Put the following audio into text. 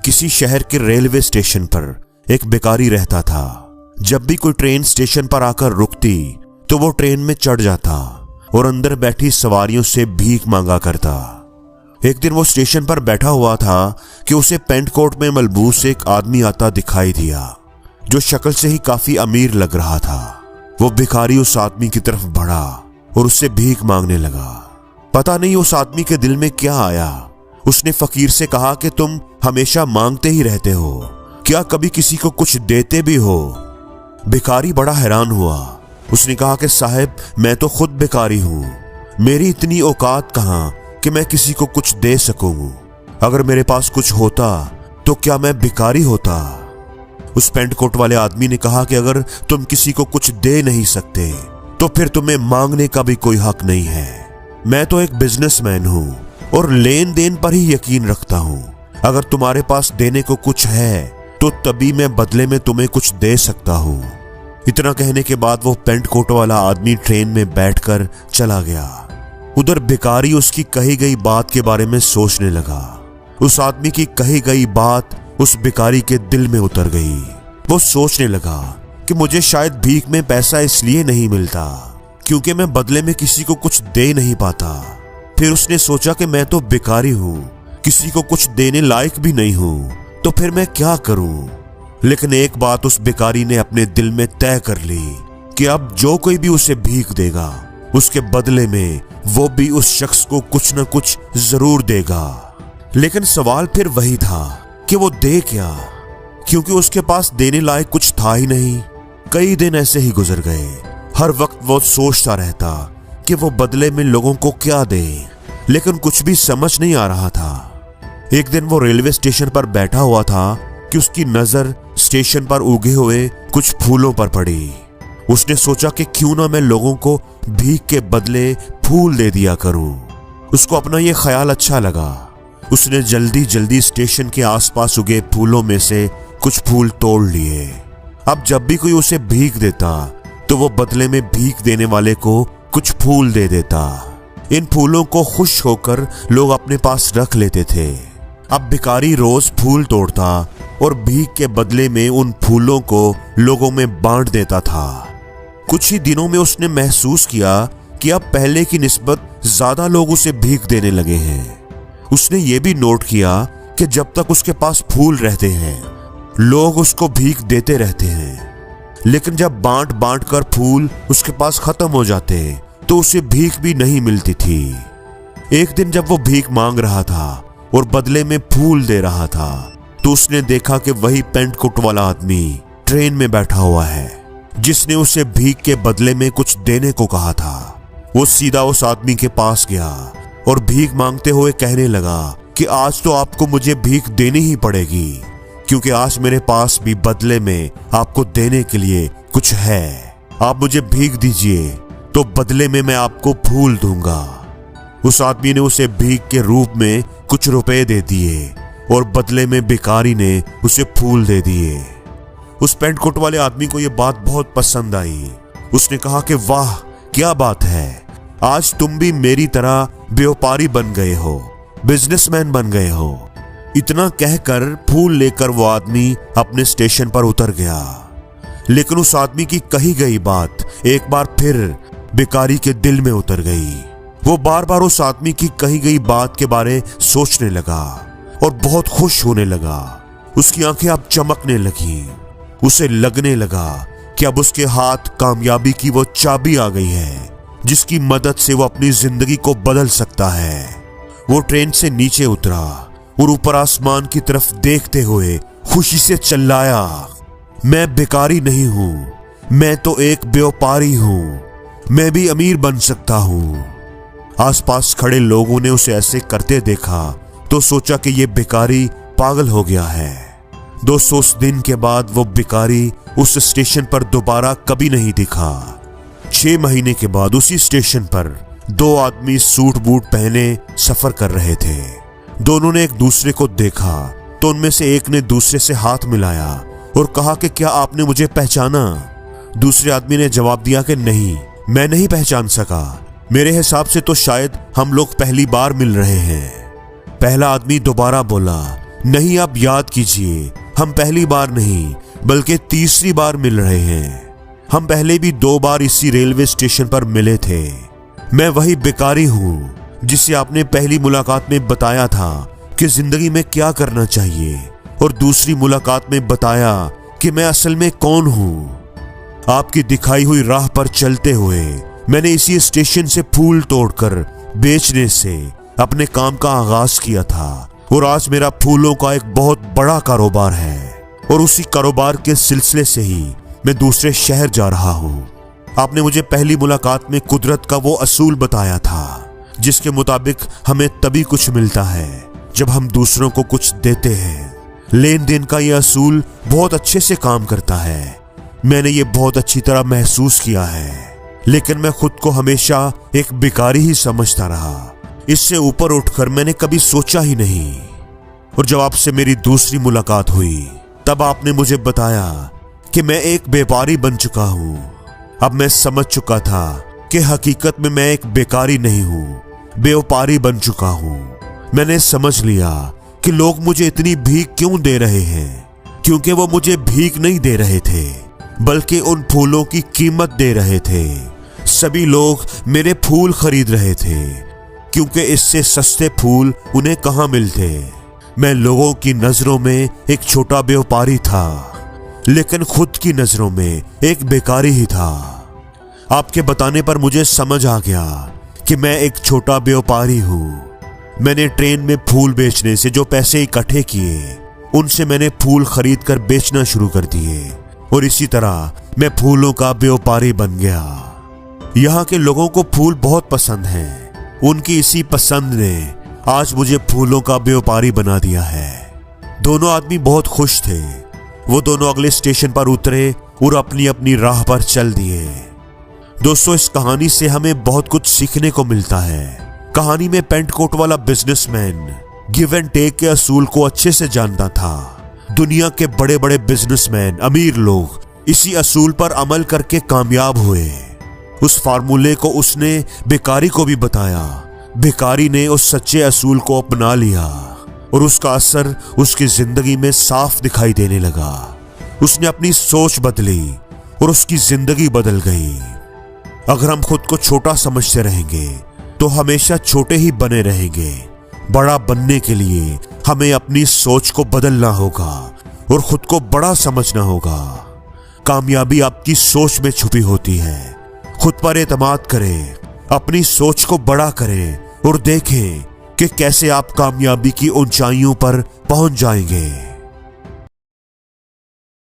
किसी शहर के रेलवे स्टेशन पर एक भिखारी रहता था। जब भी कोई ट्रेन स्टेशन पर आकर रुकती तो वो ट्रेन में चढ़ जाता और अंदर बैठी सवारियों से भीख मांगा करता। एक दिन वो स्टेशन पर बैठा हुआ था कि उसे पेंट कोट में मलबूस एक आदमी आता दिखाई दिया जो शक्ल से ही काफी अमीर लग रहा था। वो भिखारी उस आदमी की तरफ बढ़ा और उससे भीख मांगने लगा। पता नहीं उस आदमी के दिल में क्या आया। उसने फकीर से कहा कि तुम हमेशा मांगते ही रहते हो, क्या कभी किसी को कुछ देते भी हो? भिखारी बड़ा हैरान हुआ। उसने कहा कि साहब, मैं तो खुद भिखारी हूं, मेरी इतनी औकात कहां कि मैं किसी को कुछ दे सकूं। अगर मेरे पास कुछ होता तो क्या मैं भिखारी होता? उस पेंट कोट वाले आदमी ने कहा कि अगर तुम किसी को कुछ दे नहीं सकते तो फिर तुम्हें मांगने का भी कोई हक नहीं है। मैं तो एक बिजनेसमैन हूं और लेन देन पर ही यकीन रखता हूं। अगर तुम्हारे पास देने को कुछ है तो तभी मैं बदले में तुम्हें कुछ दे सकता हूं। इतना कहने के बाद वो पेंट कोट वाला आदमी ट्रेन में बैठकर चला गया। उधर भिखारी उसकी कही गई बात के बारे में सोचने लगा। उस आदमी की कही गई बात उस भिखारी के दिल में उतर गई। वो सोचने लगा कि मुझे शायद भीख में पैसा इसलिए नहीं मिलता क्योंकि मैं बदले में किसी को कुछ दे नहीं पाता। फिर उसने सोचा कि मैं तो भिखारी हूं, किसी को कुछ देने लायक भी नहीं हूं, तो फिर मैं क्या करूं? लेकिन एक बात उस भिखारी ने अपने दिल में तय कर ली कि अब जो कोई भी उसे भीख देगा उसके बदले में वो भी उस शख्स को कुछ न कुछ जरूर देगा। लेकिन सवाल फिर वही था कि वो दे क्या, क्योंकि उसके पास देने लायक कुछ था ही नहीं। कई दिन ऐसे ही गुजर गए। हर वक्त वो सोचता रहता कि वो बदले में लोगों को क्या दे, लेकिन कुछ भी समझ नहीं आ रहा था। एक दिन वो रेलवे स्टेशन पर बैठा हुआ था कि उसकी नजर स्टेशन पर उगे हुए कुछ फूलों पर पड़ी। उसने सोचा कि क्यों ना मैं लोगों को भीख के बदले फूल दे दिया करूं। उसको अपना ये ख्याल अच्छा लगा। उसने जल्दी जल्दी स्टेशन के आसपास उगे फूलों में से कुछ फूल तोड़ लिए। अब जब भी कोई उसे भीख देता तो वो बदले में भीख देने वाले को कुछ फूल दे देता। इन फूलों को खुश होकर लोग अपने पास रख लेते थे। अब भिखारी रोज फूल तोड़ता और भीख के बदले में उन फूलों को लोगों में बांट देता था। कुछ ही दिनों में उसने महसूस किया कि अब पहले की निस्बत ज्यादा लोग उसे भीख देने लगे हैं। उसने ये भी नोट किया कि जब तक उसके पास फूल रहते हैं लोग उसको भीख देते रहते हैं, लेकिन जब बांट बांट कर फूल उसके पास खत्म हो जाते तो उसे भीख भी नहीं मिलती थी। एक दिन जब वो भीख मांग रहा था और बदले में फूल दे रहा था तो उसने देखा कि वही पेंट कोट वाला आदमी ट्रेन में बैठा हुआ है जिसने उसे भीख के बदले में कुछ देने को कहा था। वो सीधा उस आदमी के पास गया और भीख मांगते हुए कहने लगा कि आज तो आपको मुझे भीख देनी ही पड़ेगी, क्योंकि आज मेरे पास भी बदले में आपको देने के लिए कुछ है। आप मुझे भीख दीजिए तो बदले में मैं आपको फूल दूंगा। उस आदमी ने उसे भीख के रूप में कुछ रुपए दे दिए और बदले में भिखारी ने उसे फूल दे दिए। उस पेंट कोट वाले आदमी को यह बात बहुत पसंद आई। उसने कहा कि वाह, क्या बात है, आज तुम भी मेरी तरह व्यापारी बन गए हो, बिजनेसमैन बन गए हो। इतना कहकर फूल लेकर वो आदमी अपने स्टेशन पर उतर गया। लेकिन उस आदमी की कही गई बात एक बार फिर भिखारी के दिल में उतर गई। वो बार बार उस आदमी की कही गई बात के बारे सोचने लगा और बहुत खुश होने लगा। उसकी आंखें अब चमकने लगी। उसे लगने लगा कि अब उसके हाथ कामयाबी की वो चाबी आ गई है जिसकी मदद से वो अपनी जिंदगी को बदल सकता है। वो ट्रेन से नीचे उतरा और ऊपर आसमान की तरफ देखते हुए खुशी से चिल्लाया, मैं भिखारी नहीं हूं, मैं तो एक व्यापारी हूं, मैं भी अमीर बन सकता हूं। आसपास खड़े लोगों ने उसे ऐसे करते देखा तो सोचा कि ये भिखारी पागल हो गया है। 200 दिन के बाद वो भिखारी उस स्टेशन पर दोबारा कभी नहीं दिखा। 6 महीने के बाद उसी स्टेशन पर 2 आदमी सूट बूट पहने सफर कर रहे थे। दोनों ने एक दूसरे को देखा तो उनमें से एक ने दूसरे से हाथ मिलाया और कहा कि क्या आपने मुझे पहचाना? दूसरे आदमी ने जवाब दिया कि नहीं, मैं नहीं पहचान सका, मेरे हिसाब से तो शायद हम लोग पहली बार मिल रहे हैं। पहला आदमी दोबारा बोला नहीं, आप याद कीजिए, हम पहली बार नहीं बल्कि तीसरी बार मिल रहे हैं। हम पहले भी 2 बार इसी रेलवे स्टेशन पर मिले थे। मैं वही भिखारी हूँ जिसे आपने पहली मुलाकात में बताया था कि जिंदगी में क्या करना चाहिए, और दूसरी मुलाकात में बताया कि मैं असल में कौन हूँ। आपकी दिखाई हुई राह पर चलते हुए मैंने इसी स्टेशन से फूल तोड़कर बेचने से अपने काम का आगाज किया था, और आज मेरा फूलों का एक बहुत बड़ा कारोबार है, और उसी कारोबार के सिलसिले से ही मैं दूसरे शहर जा रहा हूँ। आपने मुझे पहली मुलाकात में कुदरत का वो असूल बताया था जिसके मुताबिक हमें तभी कुछ मिलता है जब हम दूसरों को कुछ देते हैं। लेन देन का ये असूल बहुत अच्छे से काम करता है। मैंने ये बहुत अच्छी तरह महसूस किया है, लेकिन मैं खुद को हमेशा एक भिखारी ही समझता रहा। इससे ऊपर उठकर मैंने कभी सोचा ही नहीं। और जब आपसे मेरी दूसरी मुलाकात हुई तब आपने मुझे बताया कि मैं एक व्यापारी बन चुका हूँ। अब मैं समझ चुका था कि हकीकत में मैं एक भिखारी नहीं हूँ, व्यापारी बन चुका हूँ। मैंने समझ लिया कि लोग मुझे इतनी भीख क्यों दे रहे हैं, क्योंकि वो मुझे भीख नहीं दे रहे थे बल्कि उन फूलों की कीमत दे रहे थे। सभी लोग मेरे फूल खरीद रहे थे क्योंकि इससे सस्ते फूल उन्हें कहाँ मिलते। मैं लोगों की नजरों में एक छोटा व्यापारी था, लेकिन खुद की नजरों में एक भिखारी ही था। आपके बताने पर मुझे समझ आ गया कि मैं एक छोटा व्यापारी हूँ। मैंने ट्रेन में फूल बेचने से जो पैसे इकट्ठे किए उनसे मैंने फूल खरीद कर बेचना शुरू कर दिए, और इसी तरह मैं फूलों का व्यापारी बन गया। यहाँ के लोगों को फूल बहुत पसंद हैं। उनकी इसी पसंद ने आज मुझे फूलों का व्यापारी बना दिया है। दोनों आदमी बहुत खुश थे। वो दोनों अगले स्टेशन पर उतरे और अपनी अपनी राह पर चल दिए। दोस्तों, इस कहानी से हमें बहुत कुछ सीखने को मिलता है। कहानी में पेंट कोट वाला बिजनेसमैन गिव एंड टेक के असूल को अच्छे से जानता था। दुनिया के बड़े बड़े बिजनेसमैन, अमीर लोग इसी असूल पर अमल करके कामयाब हुए। उस फार्मूले को उसने भिखारी को भी बताया। भिखारी ने उस सच्चे असूल को अपना लिया और उसका असर उसकी जिंदगी में साफ दिखाई देने लगा। उसने अपनी सोच बदली और उसकी जिंदगी बदल गई। अगर हम खुद को छोटा समझते रहेंगे तो हमेशा छोटे ही बने रहेंगे। बड़ा बनने के लिए हमें अपनी सोच को बदलना होगा और खुद को बड़ा समझना होगा। कामयाबी आपकी सोच में छुपी होती है। खुद पर एतमाद करें, अपनी सोच को बड़ा करें और देखें कि कैसे आप कामयाबी की ऊंचाइयों पर पहुंच जाएंगे।